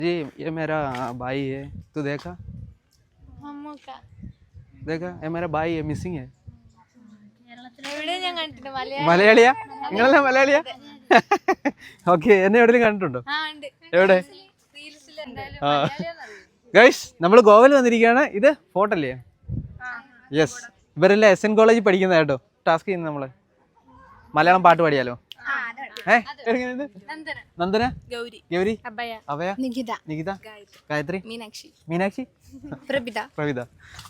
जी ये मेरा भाई है, तू देखा मम्मू का देखा ये मेरा भाई है, मिसिंग है. എവിടെ ഞാൻ കണ്ടിട്ടുണ്ട് മലയാളിയാ നിങ്ങളെല്ലാം മലയാളിയാ? ഓക്കെ, എന്നെ എവിടെയെങ്കിലും കണ്ടിട്ടുണ്ടോ? എവിടെ? ഗൈസ് നമ്മൾ ഗോവയിൽ വന്നിരിക്കുകയാണ്. ഇത് ഫോർട്ട് അല്ലേ? യെസ്, ഇവരെല്ലാം SN കോളേജിൽ പഠിക്കുന്ന കേട്ടോ. ടാസ്ക് ചെയ്യുന്നത് നമ്മള് മലയാളം പാട്ട് പാടിയാലോ? നന്ദന, ഗൗരി, അഭയ, നികിത, ഗായത്രി, മീനാക്ഷി, പ്രവിത.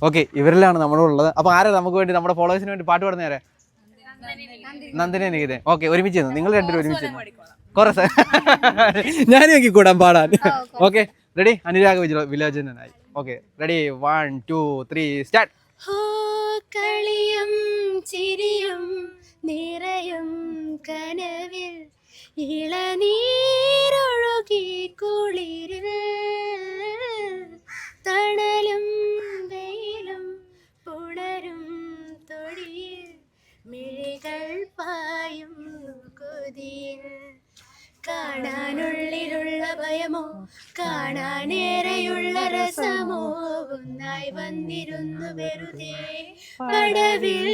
ഓക്കെ, ഇവരിലാണ് നമ്മളുള്ളത്. അപ്പൊ ആരാ നമുക്ക് വേണ്ടി നമ്മുടെ ഫോളോവേഴ്സിന് വേണ്ടി പാട്ട് പാടുന്ന ആരാ? നന്ദന, നികിത. ഓക്കെ, ഒരുമിച്ച് നിങ്ങൾ രണ്ടുപേരും ഒരുമിച്ച് കുറേ ഞാനും എനിക്ക് കൂടാൻ പാടാൻ. Okay, ready? അനുരാഗ വിലോചനായി. Okay, ready? 1 2 3 സ്റ്റാർട്ട്. കളിയും ചിരിയും നിറയും കനവിൽ ഇളനീരൊഴുകി കുളിരിൽ തണലും വെയിലും പുണരും തൊടിയിൽ മിഴികൾ പായും കൊതിയിൽ കാണാനുള്ളിലുള്ള ഭയമോ കാണാനേറെയുള്ള രസമോ ഒന്നായി വന്നിരുന്നു വെറുതെ പടവിൽ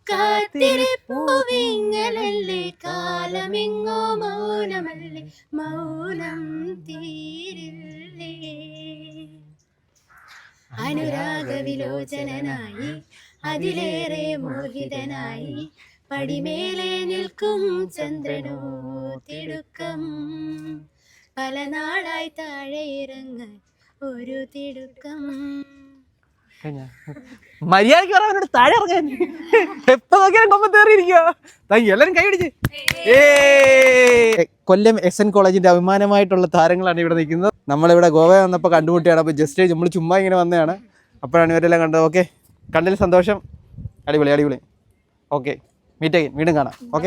കാത്തിരിപ്പുവിങ്ങലല്ലേ കാലമിങ്ങോ മൗനമല്ലേ മൗനം തീരില്ലേ അനുരാഗ വിലോചനായി അതിലേറെ മോഹിതനായി പടിമേലെ നിൽക്കും ചന്ദ്രനോ തിടുക്കം പല നാളായി താഴെ ഇറങ്ങാൻ ഒരു തിടുക്കം. മര്യാദക്ക് പറയാനോട് താഴെ ഇറങ്ങാൻ എപ്പോ നോക്കിയാലും കൊമ്പത്തേറിയിരിക്കുക. എല്ലാരും കൈയടിച്ച്. കൊല്ലം SN കോളേജിന്റെ അഭിമാനമായിട്ടുള്ള താരങ്ങളാണ് ഇവിടെ നിൽക്കുന്നത്. നമ്മളിവിടെ ഗോവ വന്നപ്പോൾ കണ്ടുമുട്ടിയാണ്. അപ്പോൾ ജസ്റ്റ് നമ്മൾ ചുമ്മാ ഇങ്ങനെ വന്നതാണ്. അപ്പോഴാണ് ഇവരെല്ലാം കണ്ടത്. ഓക്കെ, കണ്ടതിൽ സന്തോഷം. അടിപൊളി. ഓക്കെ, മീറ്റ് അഗൈൻ, വീണ്ടും കാണാം. ഓക്കെ.